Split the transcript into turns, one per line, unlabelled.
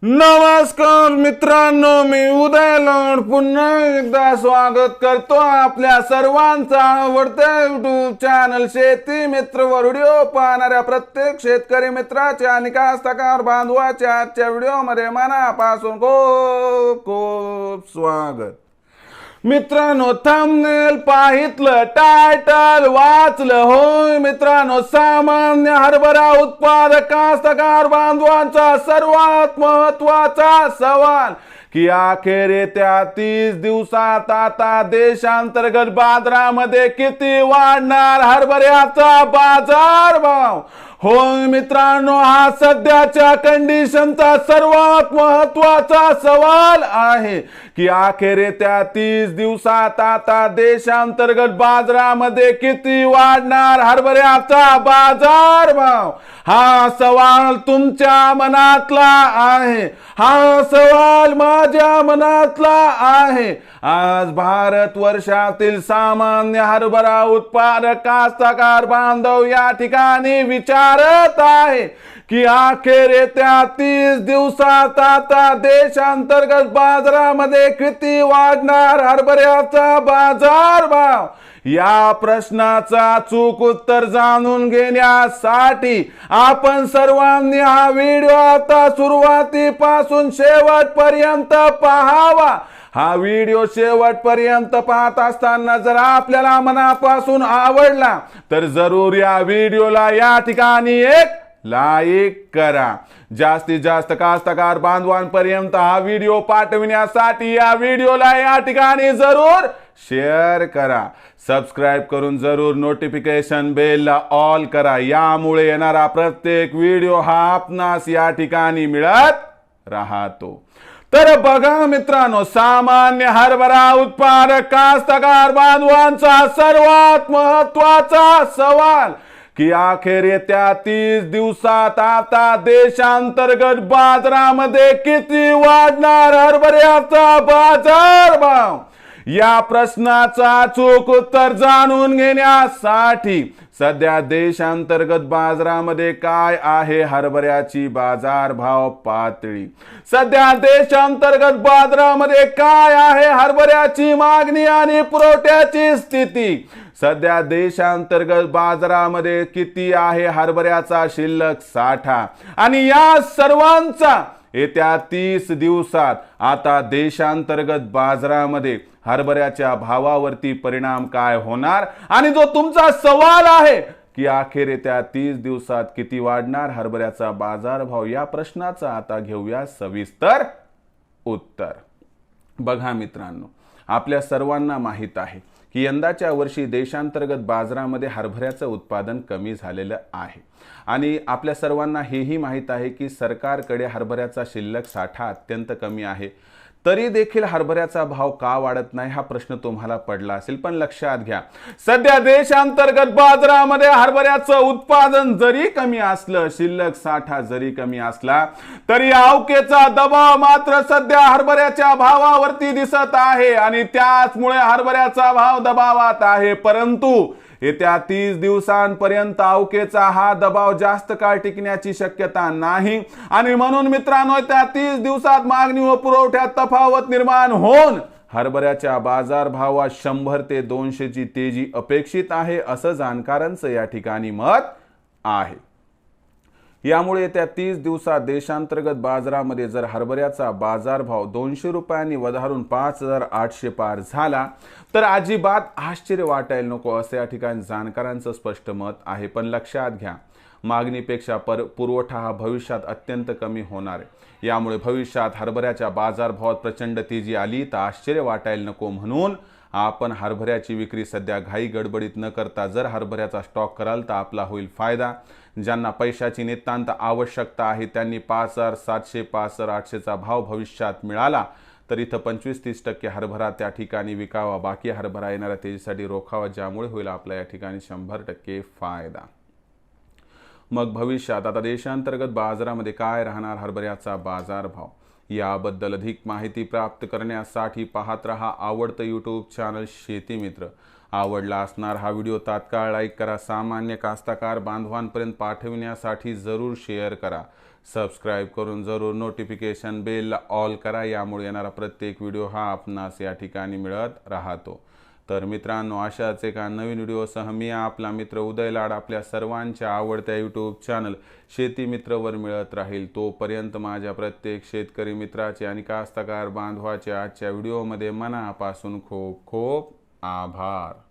नमस्कार मित्रांनो, मी उदय लोड पुन्हा एकदा स्वागत करतो आपल्या सर्वांचा आवडत्या YouTube चॅनल शेती मित्र वर व्हिडिओ पाहणाऱ्या प्रत्येक शेतकरी मित्राच्या आणि कास्तकार बांधवाच्या आजच्या व्हिडिओमध्ये मनापासून खूप खूप स्वागत। मित्रांनो, थंबनेल पाहितलं, टायटल वाचलं, होय मित्रांनो, सामान्य हरभरा उत्पादक कास्तकार बांधवांचा सर्वात महत्त्वाचा सवाल की अखेर येत्या 30 दिवसात आता देशांतर्गत बाजारामध्ये किती वाढणार हरभऱ्याचा बाजारभाव। होय मित्रांनो, हा सध्याच्या कंडिशनचा सर्वात महत्त्वाचा सवाल आहे की अखेर येत्या 30 दिवसात आता देशांतर्गत बाजारामध्ये किती वाढणार हरभऱ्याचा बाजारभाव। हा सवाल तुमच्या मनातला आहे, हा सवाल माझ्या मनातला आहे। आज भारत वर्षातील सामान्य हरभरा उत्पादक कास्तकार बांधव या ठिकाणी विचारत आहे की अखेर येत्या 30 दिवसात आता देशांतर्गत बाजारामध्ये किती वाढणार हरभऱ्याचा बाजारभाव। या प्रश्नाचा अचूक उत्तर जाणून घेण्यासाठी आपण सर्वांनी हा व्हिडिओ आता सुरुवातीपासून शेवटपर्यंत पाहावा। हा व्हिडिओ शेवटपर्यंत पाहत असताना जर आपल्याला मनापासून आवडला तर जरूर या व्हिडिओला या ठिकाणी एक लाईक करा। जास्तीत जास्त कास्तकार बांधवांपर्यंत हा व्हिडिओ पाठविण्यासाठी या व्हिडिओला या ठिकाणी जरूर शेअर करा। सबस्क्राइब करून जरूर नोटिफिकेशन बेलला ऑल करा, यामुळे येणारा प्रत्येक व्हिडिओ हा आपणास या ठिकाणी मिळत राहतो। तर बघा मित्रांनो, सामान्य हरभरा उत्पादक कास्तकार बांधवांचा सर्वात महत्त्वाचा सवाल की अखेर येत्या 30 दिवसात आता देशांतर्गत बाजारामध्ये किती वाढणार हरभऱ्याचा बाजारभाव। या प्रश्नाचा अचूक उत्तर जाणून घेण्यासाठी सध्या देशांतर्गत बाजारामध्ये काय आहे हरभऱ्याची बाजारभाव पातळी, सध्या देशांतर्गत बाजारामध्ये काय आहे हरभऱ्याची मागणी आणि पुरवठ्याची स्थिती, सध्या देशांतर्गत बाजारामध्ये किती आहे हरभऱ्याचा शिल्लक साठा, आणि या सर्वांचा येत्या 30 दिवसात आता देशांतर्गत बाजारामध्ये हरभऱ्याच्या भावावरती परिणाम काय होणार, आणि जो तुमचा सवाल आहे की अखेर येत्या 30 दिवसात किती वाढणार हरभऱ्याचा बाजारभाव, या प्रश्नाचा आता घेऊया सविस्तर उत्तर। बघा मित्रांनो, आपल्या सर्वांना माहित आहे की यंदाच्या वर्षी देशांतर्गत बाजारामध्ये हरभऱ्याचं उत्पादन कमी झालेलं आहे, आणि आपल्या सर्वांना हेही माहित आहे की सरकारकडे हरभऱ्याचा शिल्लक साठा अत्यंत कमी आहे। तरी देखील हरभऱ्याचा भाव का वाढत नाही हा प्रश्न तुम्हाला पडला असेल, पण लक्षात घ्या, सध्या देशांतर्गत बाजारामध्ये हरभऱ्याचं उत्पादन जरी कमी असलं, शिल्लक साठा जरी कमी असला, तरी अवकेचा दबाव मात्र सध्या हरभऱ्याच्या भावावरती दिसत आहे, आणि त्याचमुळे हरभऱ्याचा भाव दबावात आहे। परंतु येत्या 30 दिवसांपर्यंत अवकेचा हा दबाव जास्त काळ टिकण्याची शक्यता नाही, आणि म्हणून मित्रांनो, त्या 30 दिवसात मागणी व पुरवठ्यात तफावत निर्माण होऊन हरभऱ्याच्या बाजारभावात 100 ते 200 ची तेजी अपेक्षित आहे, असं जाणकारांचं या ठिकाणी मत आहे। यामुळे येत्या 30 दिवसात देशांतर्गत बाजारामध्ये जर हरभऱ्याचा बाजारभाव 200 रुपयांनी वधारून 5800 पार झाला तर अजिबात आश्चर्य वाटायला नको, असं या ठिकाणी जाणकारांचं स्पष्ट मत आहे। पण लक्षात घ्या, मागणीपेक्षा पुरवठा हा भविष्यात अत्यंत कमी होणार आहे। यामुळे भविष्यात हरभऱ्याच्या बाजारभावात प्रचंड तेजी आली तर आश्चर्य वाटायला नको, म्हणून आपण हरभऱ्याची विक्री सध्या घाई गडबडीत न करता जर हरभऱ्याचा स्टॉक कराल तर आपला होईल फायदा। ज्यांना पैशाची नितांत आवश्यकता आहे त्यांनी 5700 5800 चा भाव भविष्यात मिळाला तर इथं 25-30% हरभरा त्या ठिकाणी विकावा, बाकी हरभरा येणाऱ्या तेजीसाठी रोखावा, ज्यामुळे होईल आपला या ठिकाणी 100% फायदा। मग भविष्यात आता देशांतर्गत बाजारामध्ये काय राहणार हरभऱ्याचा बाजारभाव, याबद्दल अधिक माहिती प्राप्त करण्यासाठी पाहत रहा आवडतं YouTube चॅनल शेती मित्र। आवडला असणार हा व्हिडिओ तात्काळ लाईक करा, सामान्य कास्तकार बांधवांपर्यंत पाठविण्यासाठी जरूर शेअर करा। सबस्क्राईब करून जरूर नोटिफिकेशन बेल ऑल करा। यामुळे येणारा प्रत्येक व्हिडिओ हा आपणास या ठिकाणी मिळत राहतो। तर मित्रांनो, अशाच एका नवीन व्हिडिओसह मी आपला मित्र उदय लाड आपल्या सर्वांच्या आवडत्या यूट्यूब चॅनल शेती मित्रवर मिळत राहील। तोपर्यंत माझ्या प्रत्येक शेतकरी मित्राचे आणि कास्तकार बांधवाचे आजच्या व्हिडिओमध्ये मनापासून खूप खूप आभार।